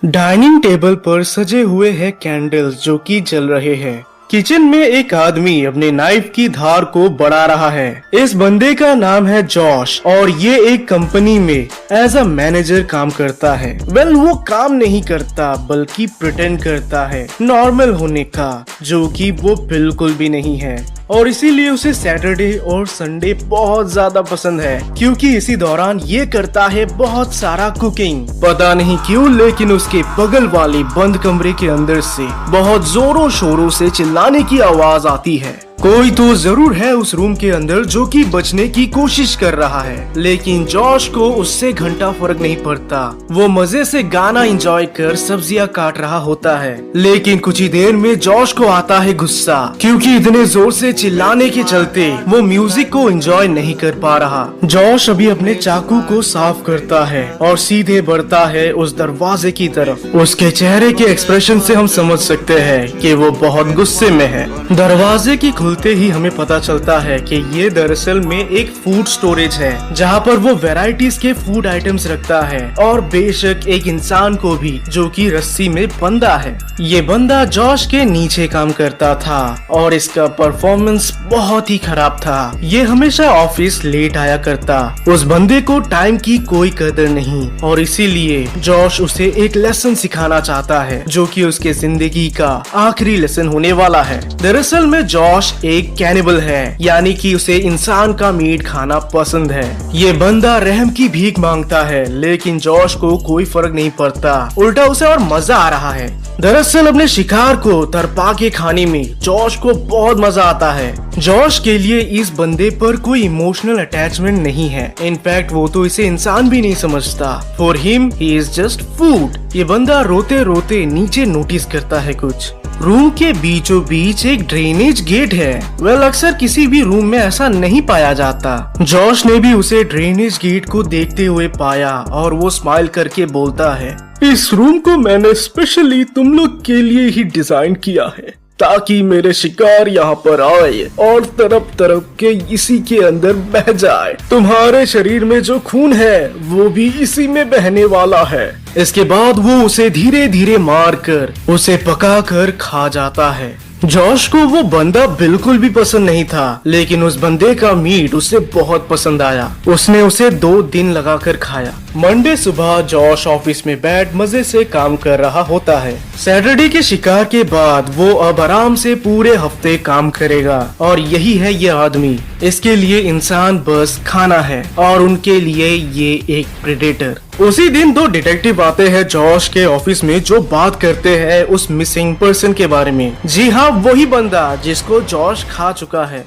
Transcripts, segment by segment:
Dining table पर सजे हुए हैं कैंडल्स जो कि जल रहे हैं। किचन में एक आदमी अपने नाइफ की धार को बढ़ा रहा है। इस बंदे का नाम है जॉश और ये एक कंपनी में एज अ मैनेजर काम करता है। वो काम नहीं करता बल्कि प्रिटेंड करता है नॉर्मल होने का, जो कि वो बिल्कुल भी नहीं है। और इसीलिए उसे सैटरडे और संडे बहुत ज्यादा पसंद है, क्योंकि इसी दौरान ये करता है बहुत सारा कुकिंग। पता नहीं क्यों, लेकिन उसके बगल वाले बंद कमरे के अंदर से बहुत जोरों शोरों से चिल्लाने की आवाज आती है। कोई तो जरूर है उस रूम के अंदर जो कि बचने की कोशिश कर रहा है, लेकिन जॉश को उससे घंटा फर्क नहीं पड़ता। वो मजे से गाना एंजॉय कर सब्जियां काट रहा होता है। लेकिन कुछ ही देर में जॉश को आता है गुस्सा, क्योंकि इतने जोर से चिल्लाने के चलते वो म्यूजिक को एंजॉय नहीं कर पा रहा। जॉश अभी अपने चाकू को साफ करता है और सीधे बढ़ता है उस दरवाजे की तरफ। उसके चेहरे के एक्सप्रेशन से हम समझ सकते हैं कि वो बहुत गुस्से में है। दरवाजे की खुलते ही हमें पता चलता है कि ये दरअसल में एक फूड स्टोरेज है, जहाँ पर वो वैरायटीज के फूड आइटम्स रखता है, और बेशक एक इंसान को भी, जो कि रस्सी में बंधा है। ये बंदा जॉश के नीचे काम करता था और इसका परफॉर्मेंस बहुत ही खराब था। ये हमेशा ऑफिस लेट आया करता। उस बंदे को टाइम की कोई कदर नहीं, और इसीलिए जॉश उसे एक लेसन सिखाना चाहता है, जो कि उसके जिंदगी का आखिरी लेसन होने वाला है। दरअसल में जॉश एक कैनिबल है, यानी कि उसे इंसान का मीट खाना पसंद है। ये बंदा रहम की भीख मांगता है, लेकिन जॉश को कोई फर्क नहीं पड़ता, उल्टा उसे और मजा आ रहा है। दरअसल अपने शिकार को तरपा के खाने में जॉश को बहुत मजा आता है। जॉश के लिए इस बंदे पर कोई इमोशनल अटैचमेंट नहीं है। इनफैक्ट वो तो इसे इंसान भी नहीं समझता। For him he is just food. ये बंदा रोते रोते नीचे नोटिस करता है कुछ। रूम के बीचों बीच एक ड्रेनेज गेट है। अक्सर किसी भी रूम में ऐसा नहीं पाया जाता। जॉश ने भी उसे ड्रेनेज गेट को देखते हुए पाया और वो स्माइल करके बोलता है, इस रूम को मैंने स्पेशली तुम लोग के लिए ही डिजाइन किया है, ताकि मेरे शिकार यहाँ पर आए और तरफ तरफ के इसी के अंदर बह जाए। तुम्हारे शरीर में जो खून है वो भी इसी में बहने वाला है। इसके बाद वो उसे धीरे धीरे मार कर उसे पका कर खा जाता है। जॉश को वो बंदा बिल्कुल भी पसंद नहीं था, लेकिन उस बंदे का मीट उसे बहुत पसंद आया। उसने उसे 2 दिन लगाकर खाया। मंडे सुबह जॉश ऑफिस में बैठ मजे से काम कर रहा होता है। सैटरडे के शिकार के बाद वो अब आराम से पूरे हफ्ते काम करेगा, और यही है ये आदमी। इसके लिए इंसान बस खाना है, और उनके लिए ये एक प्रेडेटर। उसी दिन 2 डिटेक्टिव आते हैं जॉश के ऑफिस में, जो बात करते हैं उस मिसिंग पर्सन के बारे में। जी हाँ, वही बंदा जिसको जॉश खा चुका है।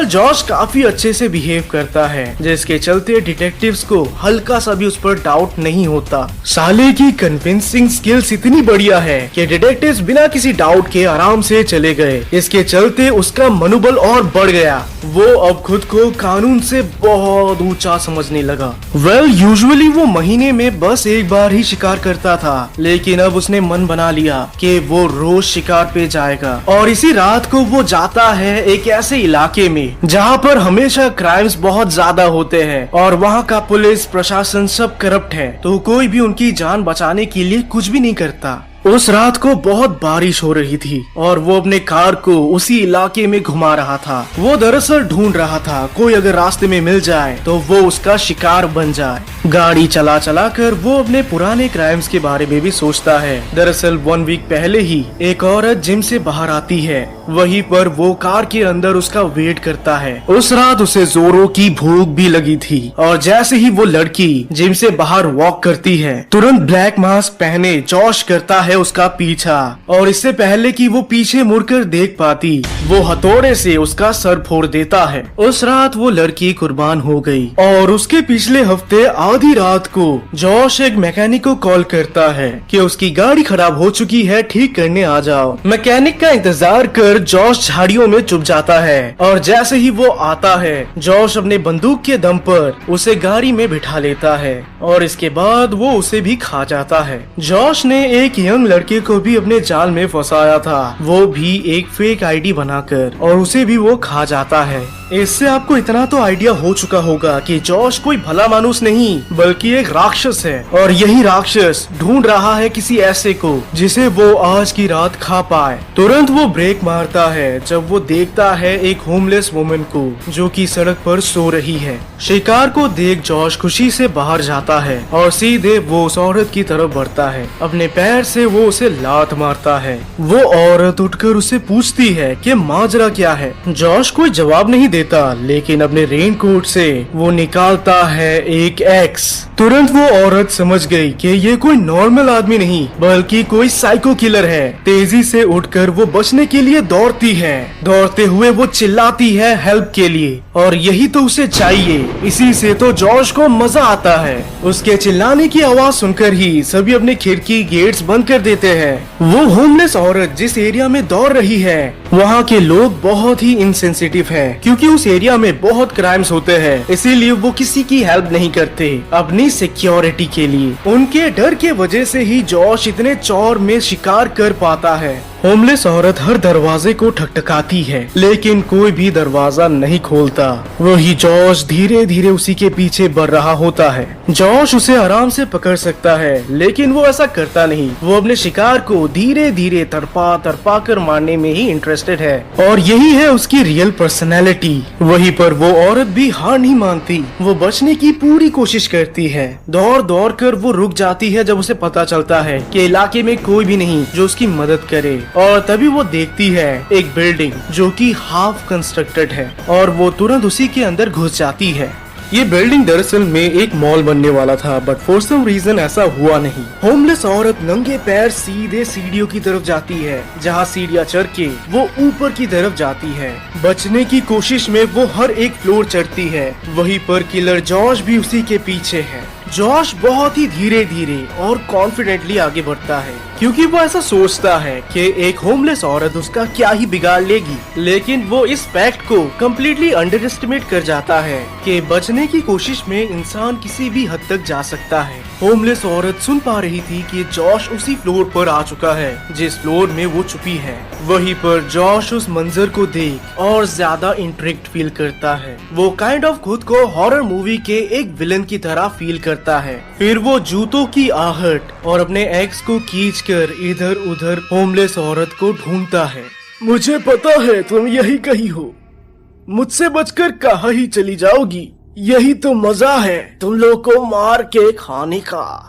जॉश काफी अच्छे से बिहेव करता है, जिसके चलते डिटेक्टिव्स को हल्का सा भी उस पर डाउट नहीं होता। साले की कन्विंसिंग स्किल्स इतनी बढ़िया है कि डिटेक्टिव्स बिना किसी डाउट के आराम से चले गए। इसके चलते उसका मनोबल और बढ़ गया। वो अब खुद को कानून से बहुत ऊंचा समझने लगा। यूजुअली वो महीने में बस एक बार ही शिकार करता था, लेकिन अब उसने मन बना लिया कि वो रोज शिकार पे जाएगा। और इसी रात को वो जाता है एक ऐसे इलाके में जहाँ पर हमेशा क्राइम्स बहुत ज्यादा होते हैं, और वहाँ का पुलिस प्रशासन सब करप्ट है, तो कोई भी उनकी जान बचाने के लिए कुछ भी नहीं करता। उस रात को बहुत बारिश हो रही थी और वो अपने कार को उसी इलाके में घुमा रहा था। वो दरअसल ढूंढ रहा था कोई अगर रास्ते में मिल जाए तो वो उसका शिकार बन जाए। गाड़ी चला चला कर वो अपने पुराने क्राइम्स के बारे में भी सोचता है। दरअसल 1 वीक पहले ही एक औरत जिम से बाहर आती है, वहीं पर वो कार के अंदर उसका वेट करता है। उस रात उसे जोरों की भूख भी लगी थी, और जैसे ही वो लड़की जिम से बाहर वॉक करती है, तुरंत ब्लैक मास्क पहने जॉश करता है उसका पीछा, और इससे पहले कि वो पीछे मुड़कर देख पाती, वो हथौड़े से उसका सर फोड़ देता है। उस रात वो लड़की कुर्बान हो गई। और उसके पिछले हफ्ते आधी रात को जॉश एक मैकेनिक को कॉल करता है कि उसकी गाड़ी खराब हो चुकी है, ठीक करने आ जाओ। मैकेनिक का इंतजार कर जॉश झाड़ियों में छुप जाता है और जैसे ही वो आता है जॉश अपने बंदूक के दम पर उसे गाड़ी में बिठा लेता है और इसके बाद वो उसे भी खा जाता है। जॉश ने एक यंग लड़के को भी अपने जाल में फंसाया था, वो भी एक फेक आईडी बनाकर, और उसे भी वो खा जाता है। इससे आपको इतना तो आइडिया हो चुका होगा कि जॉश कोई भला मानुस नहीं बल्कि एक राक्षस है और यही राक्षस ढूंढ रहा है किसी ऐसे को जिसे वो आज की रात खा पाए। तुरंत वो ब्रेक मारता है जब वो देखता है एक होमलेस वुमन को जो कि सड़क पर सो रही है। शिकार को देख जॉश खुशी से बाहर जाता है और सीधे वो उस औरत की तरफ बढ़ता है। अपने पैर से वो उसे लात मारता है। वो औरत उठकर उसे पूछती है कि माजरा क्या है। जॉश कोई जवाब नहीं देता, लेकिन अपने रेनकोट से वो निकालता है एक एक्स। तुरंत वो औरत समझ गई कि ये कोई नॉर्मल आदमी नहीं बल्कि कोई साइको किलर है। तेजी से उठकर वो बचने के लिए दौड़ती है। दौड़ते हुए वो चिल्लाती है हेल्प के लिए और यही तो उसे चाहिए। इसी से तो जॉश को मजा आता है। उसके चिल्लाने की आवाज सुनकर ही सभी अपने खिड़की गेट्स बंद कर देते हैं। वो होमलेस औरत जिस एरिया में दौड़ रही है वहाँ के लोग बहुत ही इनसेंसिटिव हैं क्योंकि उस एरिया में बहुत क्राइम्स होते हैं, इसीलिए वो किसी की हेल्प नहीं करते अपनी सिक्योरिटी के लिए। उनके डर के वजह से ही जॉश इतने चौर में शिकार कर पाता है। होमलेस औरत हर दरवाजे को ठकठकाती है लेकिन कोई भी दरवाजा नहीं खोलता। वही जॉश धीरे धीरे उसी के पीछे बढ़ रहा होता है। जॉश उसे आराम से पकड़ सकता है लेकिन वो ऐसा करता नहीं। वो अपने शिकार को धीरे धीरे तड़पा तड़पा कर मारने में ही इंटरेस्टेड है और यही है उसकी रियल पर्सनैलिटी। वहीं पर वो औरत भी हार नहीं मानती। वो बचने की पूरी कोशिश करती है। दौड़ दौड़ कर वो रुक जाती है जब उसे पता चलता है कि इलाके में कोई भी नहीं जो उसकी मदद करे। और तभी वो देखती है एक बिल्डिंग जो कि हाफ कंस्ट्रक्टेड है और वो तुरंत उसी के अंदर घुस जाती है। ये बिल्डिंग दरअसल में एक मॉल बनने वाला था बट फॉर सम रीजन ऐसा हुआ नहीं। होमलेस औरत नंगे पैर सीधे सीढ़ियों की तरफ जाती है जहाँ सीढ़ियाँ चढ़ के वो ऊपर की तरफ जाती है। बचने की कोशिश में वो हर एक फ्लोर चढ़ती है। वहीं पर किलर जॉश भी उसी के पीछे है। जॉश बहुत ही धीरे धीरे और कॉन्फिडेंटली आगे बढ़ता है क्योंकि वो ऐसा सोचता है कि एक होमलेस औरत उसका क्या ही बिगाड़ लेगी, लेकिन वो इस फैक्ट को कम्प्लीटली अंडर एस्टिमेट कर जाता है कि बचने की कोशिश में इंसान किसी भी हद तक जा सकता है। होमलेस औरत सुन पा रही थी कि जॉश उसी फ्लोर पर आ चुका है जिस फ्लोर में वो छुपी है। वहीं पर जॉश उस मंजर को देख और ज्यादा इंट्रिग्ड फील करता है। वो काइंड ऑफ खुद को हॉरर मूवी के एक विलन की तरह फील करता है। फिर वो जूतों की आहट और अपने एक्स को खींचकर इधर उधर होमलेस औरत को ढूंढता है। मुझे पता है तुम यही कहीं हो, मुझसे बचकर कहाँ ही चली जाओगी। यही तो मजा है तुम लोग को मार के खाने का।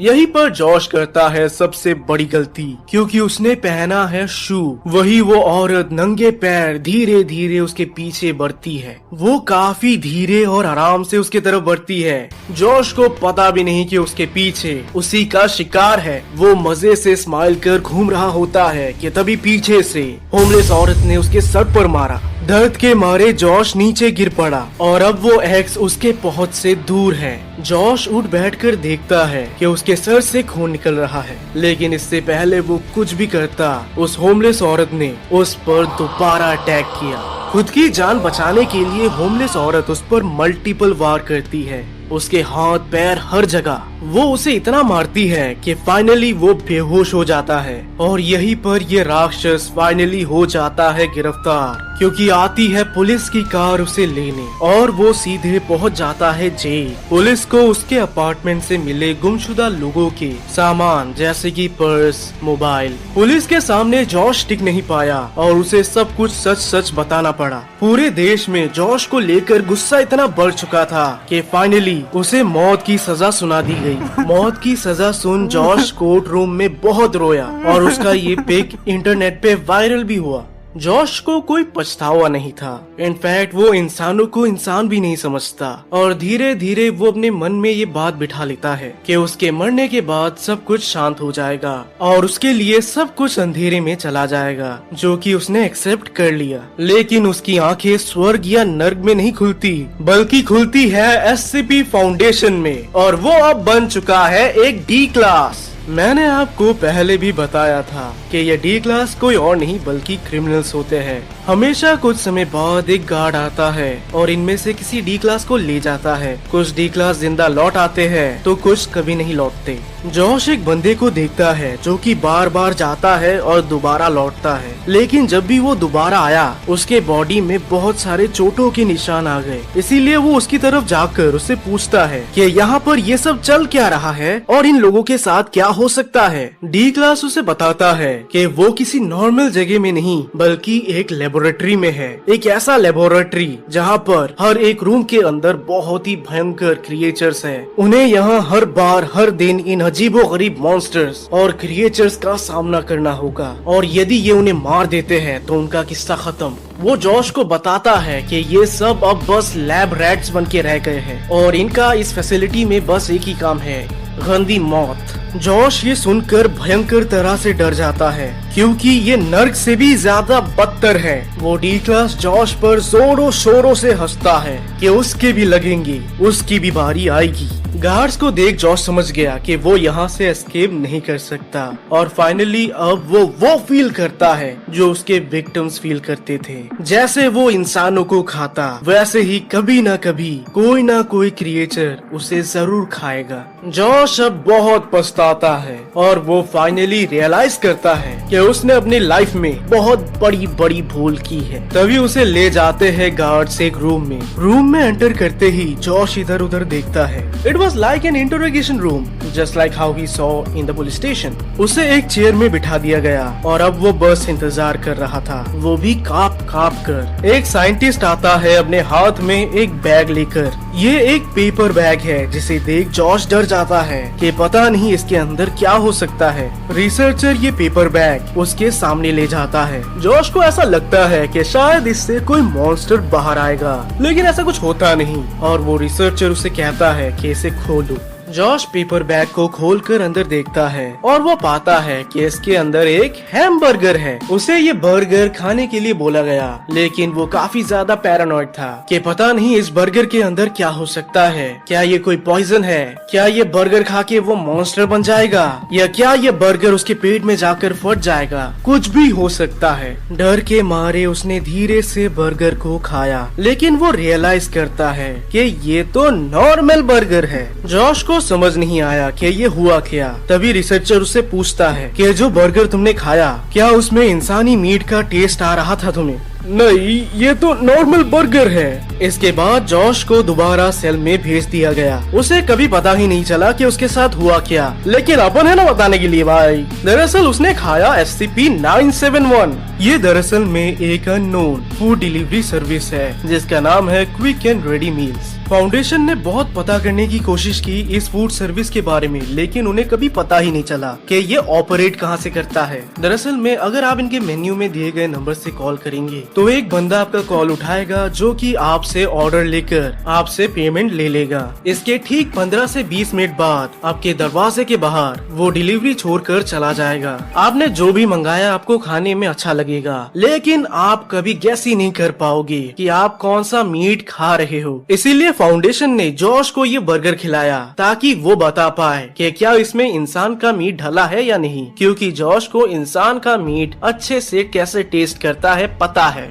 यहीं पर जॉश करता है सबसे बड़ी गलती क्योंकि उसने पहना है शू। वही वो औरत नंगे पैर धीरे धीरे उसके पीछे बढ़ती है। वो काफी धीरे और आराम से उसके तरफ बढ़ती है। जॉश को पता भी नहीं कि उसके पीछे उसी का शिकार है। वो मजे से स्माइल कर घूम रहा होता है कि तभी पीछे से होमलेस औरत ने उसके सर पर मारा। दर्द के मारे जॉश नीचे गिर पड़ा और अब वो एक्स उसके पहुंच से दूर है। जॉश उठ बैठकर देखता है कि उसके सर से खून निकल रहा है, लेकिन इससे पहले वो कुछ भी करता उस होमलेस औरत ने उस पर दोबारा अटैक किया। खुद की जान बचाने के लिए होमलेस औरत उस पर मल्टीपल वार करती है। उसके हाथ पैर हर जगह वो उसे इतना मारती है कि फाइनली वो बेहोश हो जाता है और यहीं पर ये राक्षस फाइनली हो जाता है गिरफ्तार क्योंकि आती है पुलिस की कार उसे लेने और वो सीधे पहुंच जाता है जेल। पुलिस को उसके अपार्टमेंट से मिले गुमशुदा लोगों के सामान जैसे कि पर्स, मोबाइल। पुलिस के सामने जॉश टिक नहीं पाया और उसे सब कुछ सच सच बताना पड़ा। पूरे देश में जॉश को लेकर गुस्सा इतना बढ़ चुका था कि फाइनली उसे मौत की सजा सुना दी गई। मौत की सजा सुन जॉश कोर्ट रूम में बहुत रोया और उसका ये पिक इंटरनेट पे वायरल भी हुआ। जॉश को कोई पछतावा नहीं था। इनफैक्ट वो इंसानों को इंसान भी नहीं समझता और धीरे धीरे वो अपने मन में ये बात बिठा लेता है कि उसके मरने के बाद सब कुछ शांत हो जाएगा और उसके लिए सब कुछ अंधेरे में चला जाएगा, जो कि उसने एक्सेप्ट कर लिया। लेकिन उसकी आंखें स्वर्ग या नर्क में नहीं खुलती बल्कि खुलती है SCP फाउंडेशन में और वो अब बन चुका है एक D क्लास। मैंने आपको पहले भी बताया था कि ये डी क्लास कोई और नहीं बल्कि क्रिमिनल्स होते हैं। हमेशा कुछ समय बाद एक गार्ड आता है और इनमें से किसी डी क्लास को ले जाता है। कुछ डी क्लास जिंदा लौट आते हैं तो कुछ कभी नहीं लौटते। जॉश एक बंदे को देखता है जो कि बार बार जाता है और दोबारा लौटता है, लेकिन जब भी वो दोबारा आया उसके बॉडी में बहुत सारे चोटों के निशान आ गए। इसीलिए वो उसकी तरफ जाकर उससे पूछता है कि यहाँ पर ये सब चल क्या रहा है और इन लोगों के साथ क्या हो सकता है। डी क्लास उसे बताता है कि वो किसी नॉर्मल जगह में नहीं बल्कि एक लेबोरेटरी में है। एक ऐसा लेबोरेटरी जहाँ पर हर एक रूम के अंदर बहुत ही भयंकर क्रिएचर्स हैं। उन्हें यहाँ हर बार हर दिन इन अजीबोगरीब मॉन्स्टर्स और क्रिएचर्स का सामना करना होगा और यदि ये उन्हें मार देते हैं तो उनका किस्सा खत्म। वो जॉश को बताता है कि ये सब अब बस लैब रैट्स बन के रह गए हैं और इनका इस फैसिलिटी में बस एक ही काम है, गंदी मौत। जॉश ये सुनकर भयंकर तरह से डर जाता है क्योंकि ये नर्क से भी ज्यादा बदतर है। वो डी क्लास जॉश पर जोरों शोरों से हंसता है कि उसके भी लगेंगे, उसकी भी बारी आएगी। गार्ड्स को देख जॉश समझ गया कि वो यहाँ से एस्केप नहीं कर सकता और फाइनली अब वो फील करता है जो उसके विक्टिम्स फील करते थे। जैसे वो इंसानों को खाता वैसे ही कभी ना कभी कोई ना कोई क्रिएचर उसे जरूर खाएगा। जॉश अब बहुत पछताता है और वो फाइनली रियलाइज करता है कि उसने अपनी लाइफ में बहुत बड़ी बड़ी भूल की है। तभी उसे ले जाते हैं गार्ड्स एक रूम में एंटर करते ही जॉश इधर उधर देखता है। It was like an interrogation room, just like how he saw in the police station. उसे एक चेयर में बिठा दिया गया और अब वो बस इंतजार कर रहा था, वो भी कांप कर। एक साइंटिस्ट आता है अपने हाथ में एक बैग लेकर। ये एक पेपर बैग है जिसे देख जॉश डर जाता है कि पता नहीं इसके अंदर क्या हो सकता है। रिसर्चर ये पेपर बैग उसके सामने ले जाता है। जॉश को ऐसा लगता है कि शायद इससे कोई मॉन्स्टर बाहर आएगा, लेकिन ऐसा कुछ होता नहीं और वो रिसर्चर उसे कहता है कि इसे खोलो। जॉश पेपर बैग को खोलकर अंदर देखता है और वो पाता है कि इसके अंदर एक हैमबर्गर है। उसे ये बर्गर खाने के लिए बोला गया, लेकिन वो काफी ज्यादा पैरानॉइड था कि पता नहीं इस बर्गर के अंदर क्या हो सकता है। क्या ये कोई पॉइजन है? क्या ये बर्गर खा के वो मॉन्स्टर बन जाएगा या क्या ये बर्गर उसके पेट में जाकर फट जाएगा? कुछ भी हो सकता है। डर के मारे उसने धीरे से बर्गर को खाया, लेकिन वो रियलाइज करता है कि ये तो नॉर्मल बर्गर है। जॉश को समझ नहीं आया कि ये हुआ क्या। तभी रिसर्चर उससे पूछता है कि जो बर्गर तुमने खाया क्या उसमें इंसानी मीट का टेस्ट आ रहा था तुम्हें? नहीं, ये तो नॉर्मल बर्गर है। इसके बाद जॉश को दोबारा सेल में भेज दिया गया। उसे कभी पता ही नहीं चला कि उसके साथ हुआ क्या, लेकिन अपन है ना बताने के लिए भाई। दरअसल उसने खाया SCP-971। ये दरअसल में एक अननोन फूड डिलीवरी सर्विस है जिसका नाम है quick and ready meals. Foundation ने बहुत पता करने की कोशिश की इस फूड सर्विस के बारे में, लेकिन उन्हें कभी पता ही नहीं चला कि ये ऑपरेट कहां से करता है। दरअसल में अगर आप इनके मेन्यू में दिए गए नंबर से कॉल करेंगे तो एक बंदा आपका कॉल उठाएगा जो कि आपसे ऑर्डर लेकर आपसे पेमेंट ले लेगा। इसके ठीक 15 से 20 मिनट बाद आपके दरवाजे के बाहर वो डिलीवरी छोड़कर चला जाएगा। आपने जो भी मंगाया आपको खाने में अच्छा लगेगा, लेकिन आप कभी गैस ही नहीं कर पाओगे कि आप कौन सा मीट खा रहे हो। इसीलिए फाउंडेशन ने जॉश को ये बर्गर खिलाया ताकि वो बता पाए कि क्या इसमें इंसान का मीट ढला है या नहीं, क्योंकि जॉश को इंसान का मीट अच्छे से कैसे टेस्ट करता है पता है।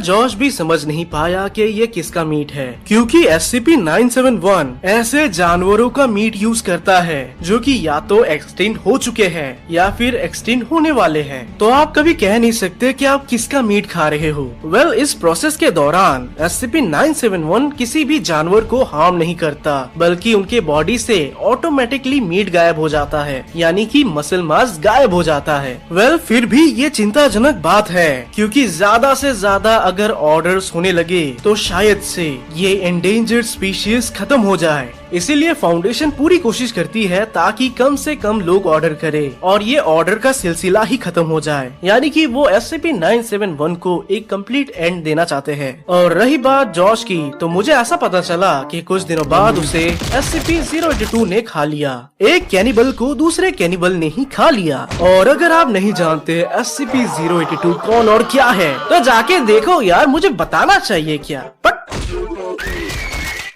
जॉश भी समझ नहीं पाया कि ये किसका मीट है, क्योंकि SCP-971 ऐसे जानवरों का मीट यूज करता है जो कि या तो एक्सटिंक्ट हो चुके हैं या फिर एक्सटिंक्ट होने वाले हैं। तो आप कभी कह नहीं सकते कि आप किसका मीट खा रहे हो। इस प्रोसेस के दौरान SCP-971 किसी भी जानवर को हार्म नहीं करता, बल्कि उनके बॉडी से ऑटोमेटिकली मीट गायब हो जाता है, यानी कि मसल मास गायब हो जाता है। फिर भी ये चिंताजनक बात है, क्योंकि ज्यादा से ज्यादा अगर ऑर्डर्स होने लगे तो शायद से ये एंडेंजर्ड स्पीशीज खत्म हो जाए। इसीलिए फाउंडेशन पूरी कोशिश करती है ताकि कम से कम लोग ऑर्डर करें और ये ऑर्डर का सिलसिला ही खत्म हो जाए, यानी कि वो SCP-971 को एक कंप्लीट एंड देना चाहते हैं। और रही बात जॉश की, तो मुझे ऐसा पता चला कि कुछ दिनों बाद उसे SCP-082 ने खा लिया। एक कैनिबल को दूसरे कैनिबल ने ही खा लिया। और अगर आप नहीं जानते SCP-082 कौन और क्या है तो जाके देखो यार, मुझे बताना चाहिए क्या।